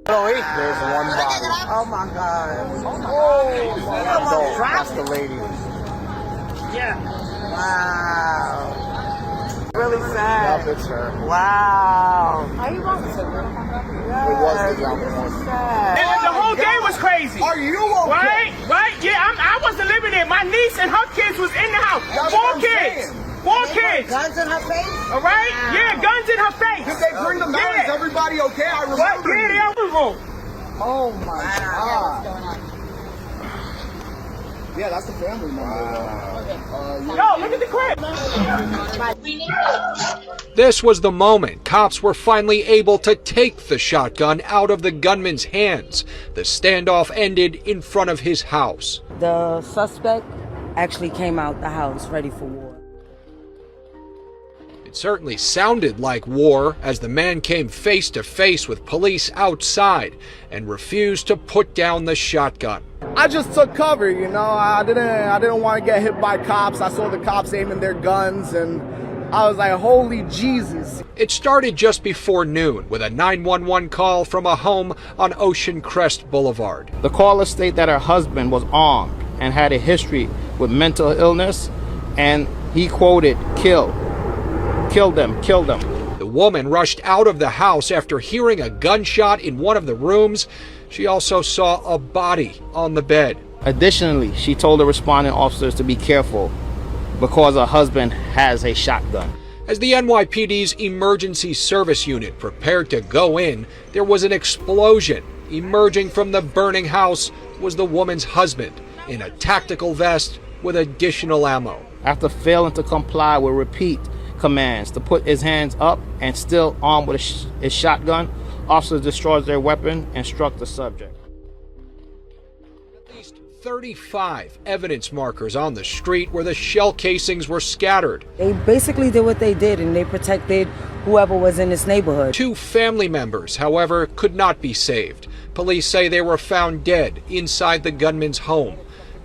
There's one body. Oh my God. Oh, that's the lady. Yeah. Wow. Really sad. Yep, it's her. Wow. How you want to? It was the young one. And the whole day was crazy. Are you okay? Right? Yeah, I wasn't living there. My niece and her kids was in the house. That's Four what I'm kids. saying. Four kids. Guns in her face? All right? Wow. Yeah, guns in her face. Did they bring them out? Yeah. Is everybody okay? I remember. What? Yeah, they out the room. Oh my God. What's going on? Yeah, that's the family member. Yo, look at the crib. This was the moment cops were finally able to take the shotgun out of the gunman's hands. The standoff ended in front of his house. The suspect actually came out the house ready for war. It certainly sounded like war as the man came face to face with police outside and refused to put down the shotgun. I just took cover, you know. I didn't want to get hit by cops. I saw the cops aiming their guns and I was like, holy Jesus. It started just before noon with a 911 call from a home on Ocean Crest Boulevard. The caller stated that her husband was armed and had a history with mental illness, and he quoted, kill them. The woman rushed out of the house after hearing a gunshot in one of the rooms. She also saw a body on the bed. Additionally, she told the responding officers to be careful because her husband has a shotgun. As the NYPD's emergency service unit prepared to go in, there was an explosion. Emerging from the burning house was the woman's husband in a tactical vest with additional ammo. After failing to comply with repeat commands to put his hands up and still armed with his shotgun, officers destroyed their weapon and struck the subject. At least 35 evidence markers on the street where the shell casings were scattered. They basically did what they did, and they protected whoever was in this neighborhood. 2 family members, however, could not be saved. Police say they were found dead inside the gunman's home,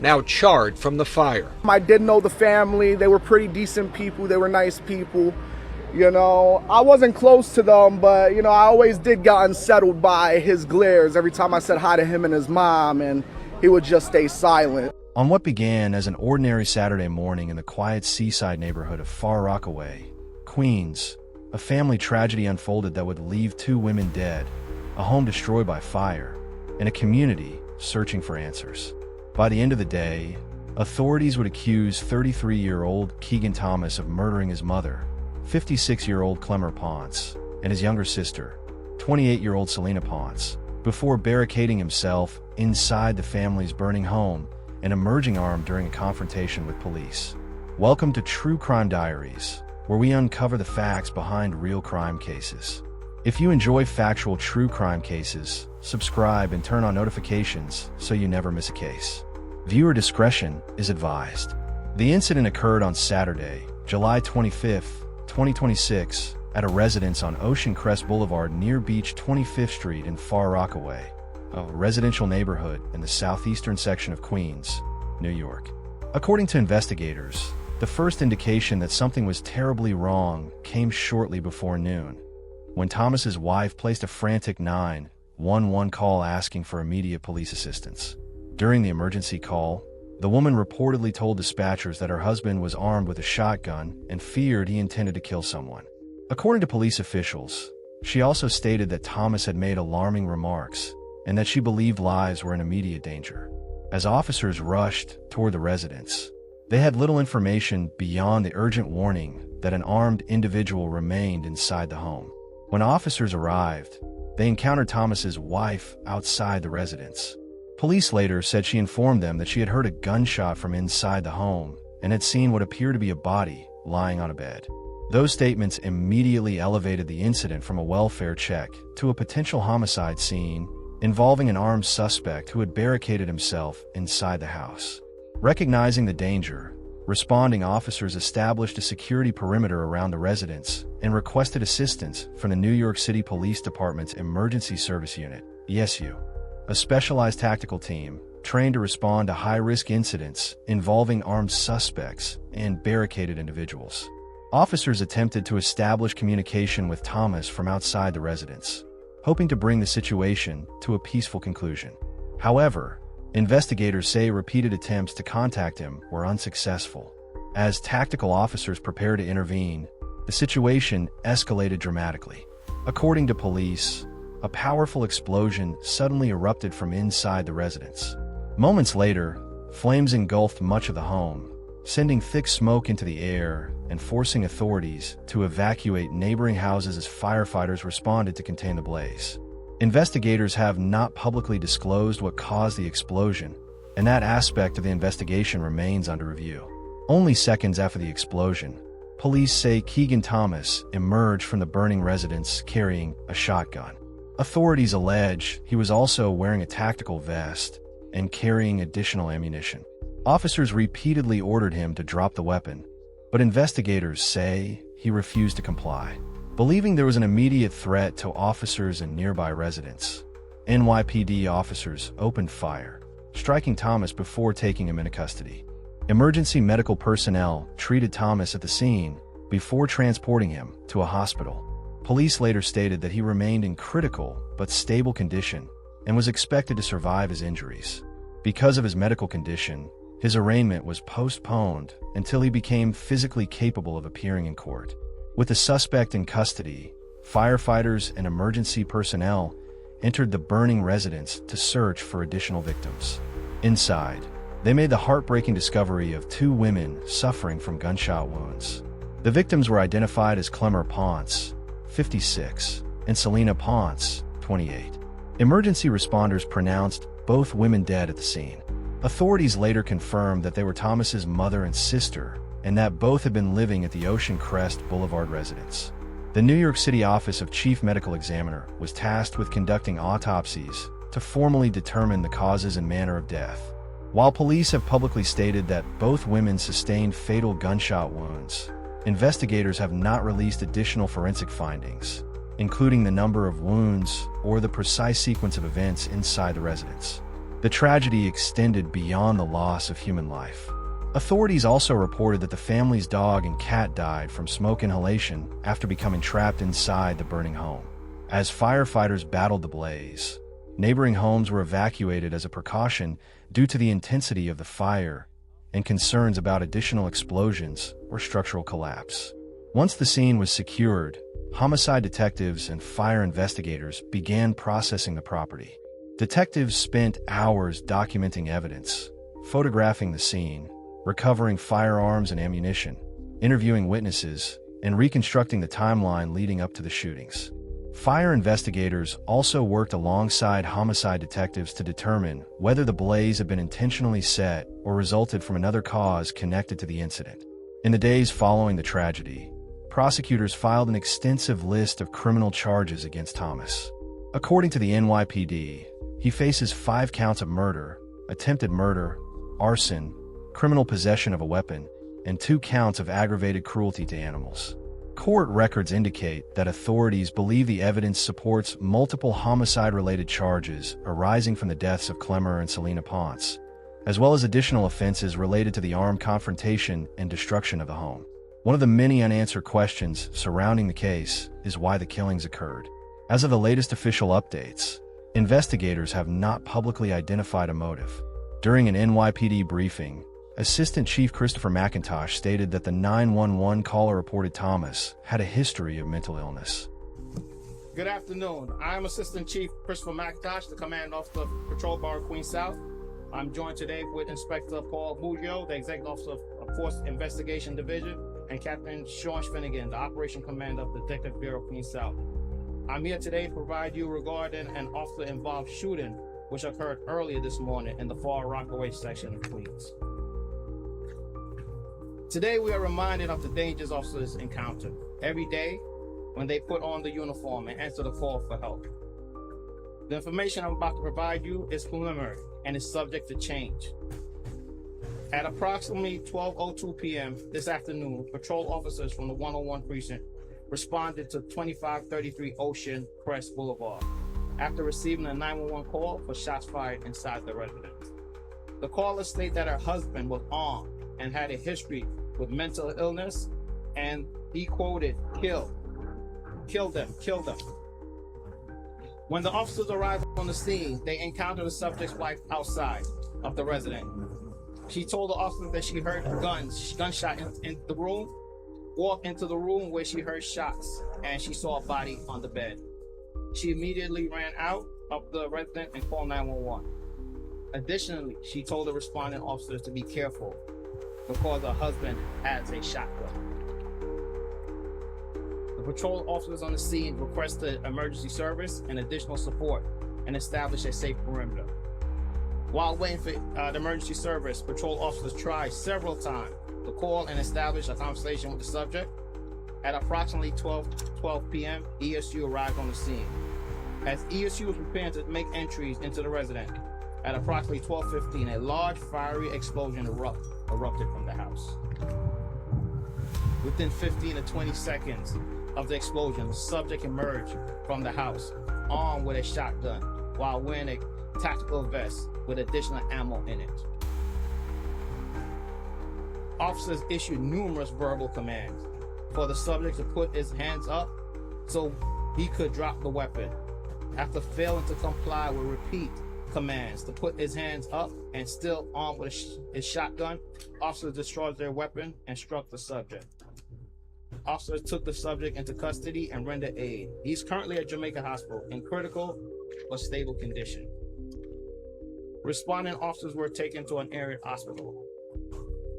now charred from the fire. I did know the family. They were pretty decent people. They were nice people. You know, I wasn't close to them, but, you know, I always did get unsettled by his glares every time I said hi to him and his mom, and he would just stay silent. On what began as an ordinary Saturday morning in the quiet seaside neighborhood of Far Rockaway, Queens, a family tragedy unfolded that would leave 2 women dead, a home destroyed by fire, and a community searching for answers. By the end of the day, authorities would accuse 33-year-old Kegan Thomas of murdering his mother, 56-year-old Clemer Ponce, and his younger sister, 28-year-old Selena Ponce, before barricading himself inside the family's burning home and emerging armed during a confrontation with police. Welcome to True Crime Diaries, where we uncover the facts behind real crime cases. If you enjoy factual true crime cases, subscribe and turn on notifications so you never miss a case. Viewer discretion is advised. The incident occurred on Saturday, July 25th, 2026, at a residence on Ocean Crest Boulevard near Beach 25th Street in Far Rockaway, a residential neighborhood in the southeastern section of Queens, New York. According to investigators, the first indication that something was terribly wrong came shortly before noon, when Thomas's wife placed a frantic 911 call asking for immediate police assistance. During the emergency call, the woman reportedly told dispatchers that her husband was armed with a shotgun and feared he intended to kill someone. According to police officials, she also stated that Thomas had made alarming remarks and that she believed lives were in immediate danger. As officers rushed toward the residence, they had little information beyond the urgent warning that an armed individual remained inside the home. When officers arrived, they encountered Thomas's wife outside the residence. Police later said she informed them that she had heard a gunshot from inside the home and had seen what appeared to be a body lying on a bed. Those statements immediately elevated the incident from a welfare check to a potential homicide scene involving an armed suspect who had barricaded himself inside the house. Recognizing the danger, responding officers established a security perimeter around the residence and requested assistance from the New York City Police Department's Emergency Service Unit, ESU, a specialized tactical team trained to respond to high-risk incidents involving armed suspects and barricaded individuals. Officers attempted to establish communication with Thomas from outside the residence. hoping to bring the situation to a peaceful conclusion. However, investigators say repeated attempts to contact him were unsuccessful. As tactical officers prepared to intervene, the situation escalated dramatically. According to police, a powerful explosion suddenly erupted from inside the residence. Moments later, flames engulfed much of the home, sending thick smoke into the air and forcing authorities to evacuate neighboring houses as firefighters responded to contain the blaze. Investigators have not publicly disclosed what caused the explosion, and that aspect of the investigation remains under review. Only seconds after the explosion, police say Kegan Thomas emerged from the burning residence carrying a shotgun. Authorities allege he was also wearing a tactical vest and carrying additional ammunition. Officers repeatedly ordered him to drop the weapon, but investigators say he refused to comply. Believing there was an immediate threat to officers and nearby residents, NYPD officers opened fire, striking Thomas before taking him into custody. Emergency medical personnel treated Thomas at the scene before transporting him to a hospital. Police later stated that he remained in critical but stable condition and was expected to survive his injuries. Because of his medical condition, his arraignment was postponed until he became physically capable of appearing in court. With the suspect in custody, firefighters and emergency personnel entered the burning residence to search for additional victims. Inside, they made the heartbreaking discovery of 2 women suffering from gunshot wounds. The victims were identified as Clemer Ponce, 56, and Selena Ponce, 28. Emergency responders pronounced both women dead at the scene. Authorities later confirmed that they were Thomas's mother and sister, and that both had been living at the Ocean Crest Boulevard residence. The New York City Office of Chief Medical Examiner was tasked with conducting autopsies to formally determine the causes and manner of death. While police have publicly stated that both women sustained fatal gunshot wounds, investigators have not released additional forensic findings, including the number of wounds or the precise sequence of events inside the residence. The tragedy extended beyond the loss of human life. Authorities also reported that the family's dog and cat died from smoke inhalation after becoming trapped inside the burning home. As firefighters battled the blaze, neighboring homes were evacuated as a precaution due to the intensity of the fire and concerns about additional explosions or structural collapse. Once the scene was secured, homicide detectives and fire investigators began processing the property. Detectives spent hours documenting evidence, photographing the scene, recovering firearms and ammunition, interviewing witnesses, and reconstructing the timeline leading up to the shootings. Fire investigators also worked alongside homicide detectives to determine whether the blaze had been intentionally set or resulted from another cause connected to the incident. In the days following the tragedy, prosecutors filed an extensive list of criminal charges against Thomas. According to the NYPD, he faces 5 counts of murder, attempted murder, arson, criminal possession of a weapon, and 2 counts of aggravated cruelty to animals. Court records indicate that authorities believe the evidence supports multiple homicide-related charges arising from the deaths of Clemer and Selena Ponce, as well as additional offenses related to the armed confrontation and destruction of the home. One of the many unanswered questions surrounding the case is why the killings occurred. As of the latest official updates, investigators have not publicly identified a motive. During an NYPD briefing, Assistant Chief Christopher McIntosh stated that the 911 caller reported Thomas had a history of mental illness. Good afternoon. I'm Assistant Chief Christopher McIntosh, the Command Officer of Patrol Bar Queens South. I'm joined today with Inspector Paul Muglio, the Executive Officer of Force Investigation Division, and Captain Sean Finnegan, the Operation Commander of the Detective Bureau Queens South. I'm here today to provide you regarding an officer-involved shooting which occurred earlier this morning in the Far Rockaway section of Queens. Today we are reminded of the dangers officers encounter every day when they put on the uniform and answer the call for help. The information I'm about to provide you is preliminary and is subject to change. At approximately 12:02 p.m. this afternoon, patrol officers from the 101 precinct responded to 2533 Ocean Crest Boulevard after receiving a 911 call for shots fired inside the residence. The caller stated that her husband was armed and had a history with mental illness, and he quoted, kill them. When the officers arrived on the scene, they encountered the subject's wife outside of the residence. She told the officers that she heard gunshot in the room, walked into the room where she heard shots, and she saw a body on the bed. She immediately ran out of the residence and called 911. Additionally, she told the responding officers to be careful because her husband has a shotgun. The patrol officers on the scene requested emergency service and additional support and established a safe perimeter. While waiting for the emergency service, patrol officers tried several times to call and establish a conversation with the subject. At approximately 12 p.m., ESU arrived on the scene. As ESU was preparing to make entries into the residence, at approximately 12:15, a large fiery explosion erupted from the house. Within 15 to 20 seconds of the explosion, the subject emerged from the house, armed with a shotgun, while wearing a tactical vest with additional ammo in it. Officers issued numerous verbal commands for the subject to put his hands up so he could drop the weapon. After failing to comply with repeat commands to put his hands up and still armed with his shotgun, officers destroyed their weapon and struck the subject. Officers took the subject into custody and rendered aid. He's currently at Jamaica Hospital in critical but stable condition. Responding officers were taken to an area hospital.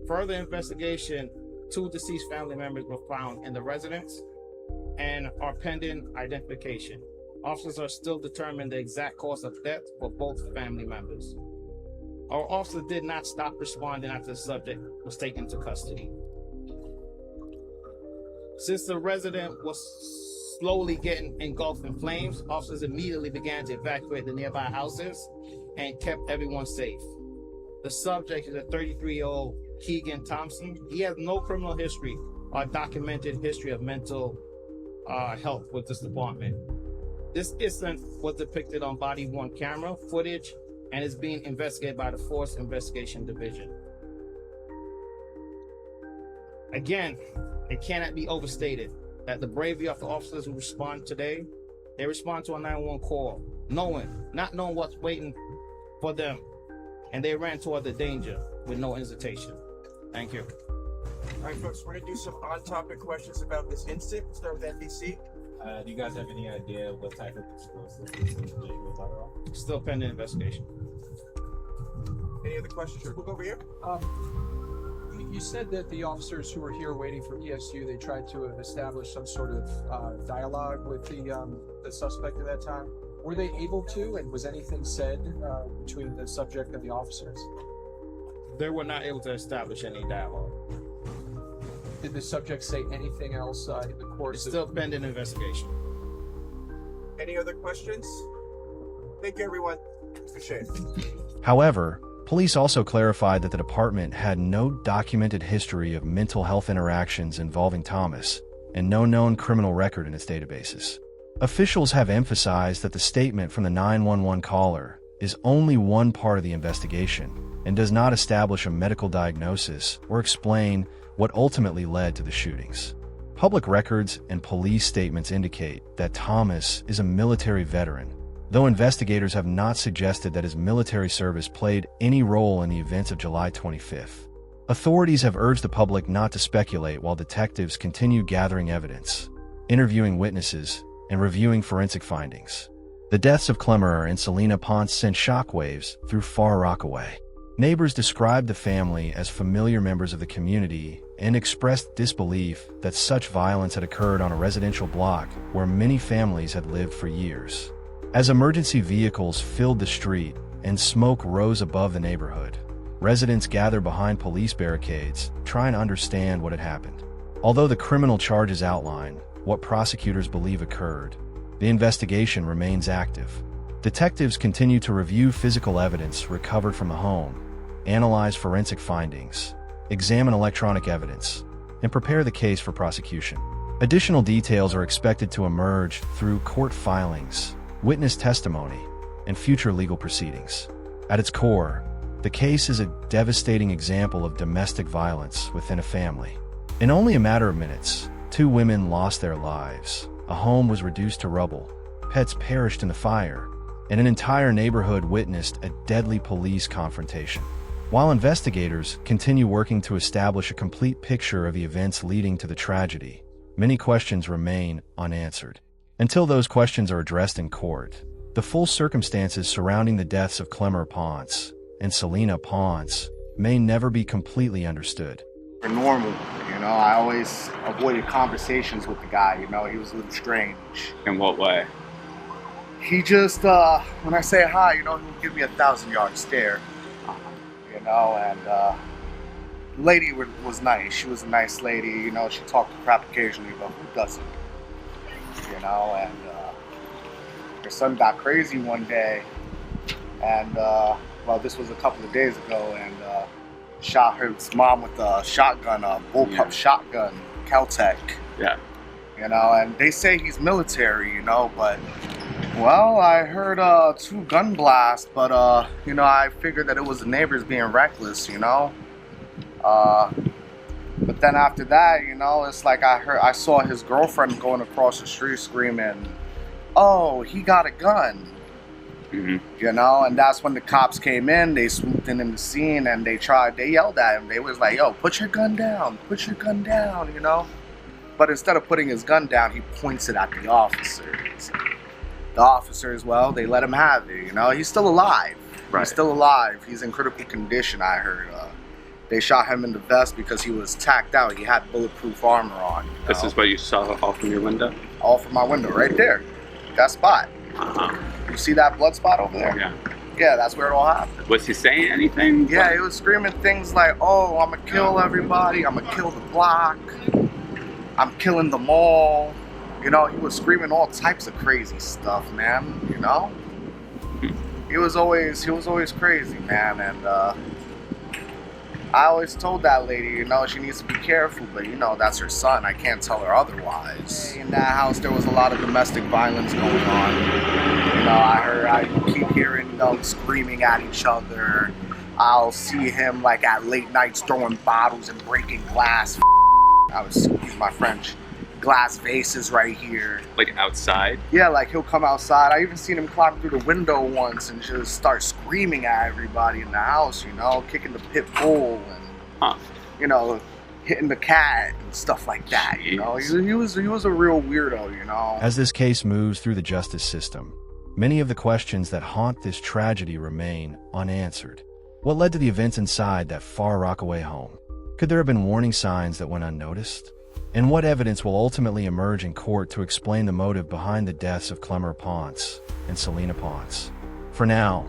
Further investigation, 2 deceased family members were found in the residence and are pending identification. Officers are still determining the exact cause of death for both family members. Our officer did not stop responding after the subject was taken to custody. Since the resident was slowly getting engulfed in flames, officers immediately began to evacuate the nearby houses and kept everyone safe. The subject is a 33-year-old Kegan Thomas. He has no criminal history or documented history of mental health with this department. This incident was depicted on body-worn camera footage and is being investigated by the Force Investigation Division. Again, it cannot be overstated that the bravery of the officers who respond today, they respond to a 911 call, not knowing what's waiting for them, and they ran toward the danger with no hesitation. Thank you. All right, folks, we're going to do some on-topic questions about this incident. We'll start with NBC. Do you guys have any idea what type of explosives were? Still pending investigation. Any other questions? We'll go over here. You said that the officers who were here waiting for ESU, they tried to establish some sort of dialogue with the suspect at that time. Were they able to, and was anything said between the subject and the officers? They were not able to establish any dialogue. Did the subject say anything else in the course It's still pending investigation. Any other questions? Thank you, everyone. Appreciate it. However, police also clarified that the department had no documented history of mental health interactions involving Thomas and no known criminal record in its databases. Officials have emphasized that the statement from the 911 caller is only one part of the investigation and does not establish a medical diagnosis or explain what ultimately led to the shootings. Public records and police statements indicate that Thomas is a military veteran, though investigators have not suggested that his military service played any role in the events of July 25th. Authorities have urged the public not to speculate while detectives continue gathering evidence, interviewing witnesses, and reviewing forensic findings. The deaths of Clemer and Selena Ponce sent shockwaves through Far Rockaway. Neighbors described the family as familiar members of the community and expressed disbelief that such violence had occurred on a residential block where many families had lived for years. As emergency vehicles filled the street and smoke rose above the neighborhood, residents gathered behind police barricades, trying to understand what had happened. Although the criminal charges outline what prosecutors believe occurred, the investigation remains active. Detectives continue to review physical evidence recovered from the home, analyze forensic findings, examine electronic evidence, and prepare the case for prosecution. Additional details are expected to emerge through court filings, witness testimony, and future legal proceedings. At its core, the case is a devastating example of domestic violence within a family. In only a matter of minutes, 2 women lost their lives, a home was reduced to rubble, pets perished in the fire, and an entire neighborhood witnessed a deadly police confrontation. While investigators continue working to establish a complete picture of the events leading to the tragedy, many questions remain unanswered. Until those questions are addressed in court, the full circumstances surrounding the deaths of Clemer Ponce and Selena Ponce may never be completely understood. Normal, I always avoided conversations with the guy, he was a little strange. In what way? He just, when I say hi, he would give me a 1,000-yard stare, and the lady was nice. She was a nice lady, she talked crap occasionally, but who doesn't? And her son got crazy one day, and this was a couple of days ago, and shot his mom with a shotgun, a bullpup shotgun, Caltech. Yeah. And they say he's military, but I heard 2 gun blasts, but I figured that it was the neighbors being reckless, but then after that, it's like I saw his girlfriend going across the street screaming, "Oh, he got a gun." Mm-hmm. And that's when the cops came in. They swooped in the scene, and they yelled at him. They was like, "Yo, put your gun down, But instead of putting his gun down, he points it at the officers. The officers, they let him have it, He's still alive. Right. He's still alive. He's in critical condition, I heard. They shot him in the vest because he was tacked out. He had bulletproof armor on. This is what you saw all from your window? All from my window, right there. That spot. Uh-huh. You see that blood spot over there? Yeah. Yeah, that's where it all happened. Was he saying anything? Yeah, he was screaming things like, "Oh, I'm gonna kill everybody. I'm gonna kill the block. I'm killing them all." He was screaming all types of crazy stuff, man. He was always crazy, man. And I always told that lady, she needs to be careful, but that's her son. I can't tell her otherwise. In that house, there was a lot of domestic violence going on. I keep hearing them screaming at each other. I'll see him at late nights throwing bottles and breaking glass. Excuse my French. Glass vases right here. Like outside? Yeah, he'll come outside. I even seen him climb through the window once and just start screaming at everybody in the house, kicking the pit bull and, hitting the cat and stuff like that, He was a real weirdo, As this case moves through the justice system, many of the questions that haunt this tragedy remain unanswered. What led to the events inside that Far Rockaway home? Could there have been warning signs that went unnoticed? And what evidence will ultimately emerge in court to explain the motive behind the deaths of Clemer Ponce and Selena Ponce? For now,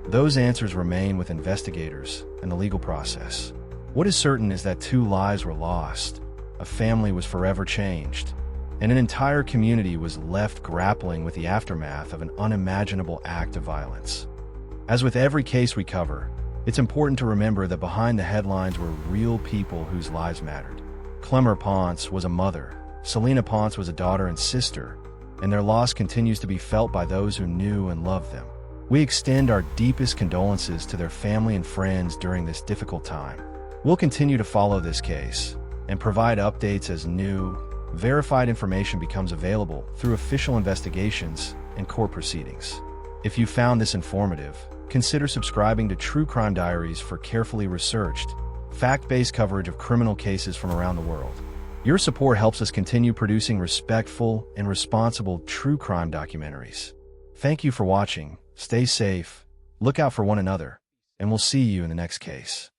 those answers remain with investigators and the legal process. What is certain is that 2 lives were lost, a family was forever changed, and an entire community was left grappling with the aftermath of an unimaginable act of violence. As with every case we cover, it's important to remember that behind the headlines were real people whose lives mattered. Clemer Ponce was a mother, Selena Ponce was a daughter and sister, and their loss continues to be felt by those who knew and loved them. We extend our deepest condolences to their family and friends during this difficult time. We'll continue to follow this case and provide updates as new, verified information becomes available through official investigations and court proceedings. If you found this informative, consider subscribing to True Crime Diaries for carefully researched, fact-based coverage of criminal cases from around the world. Your support helps us continue producing respectful and responsible true crime documentaries. Thank you for watching, stay safe, look out for one another, and we'll see you in the next case.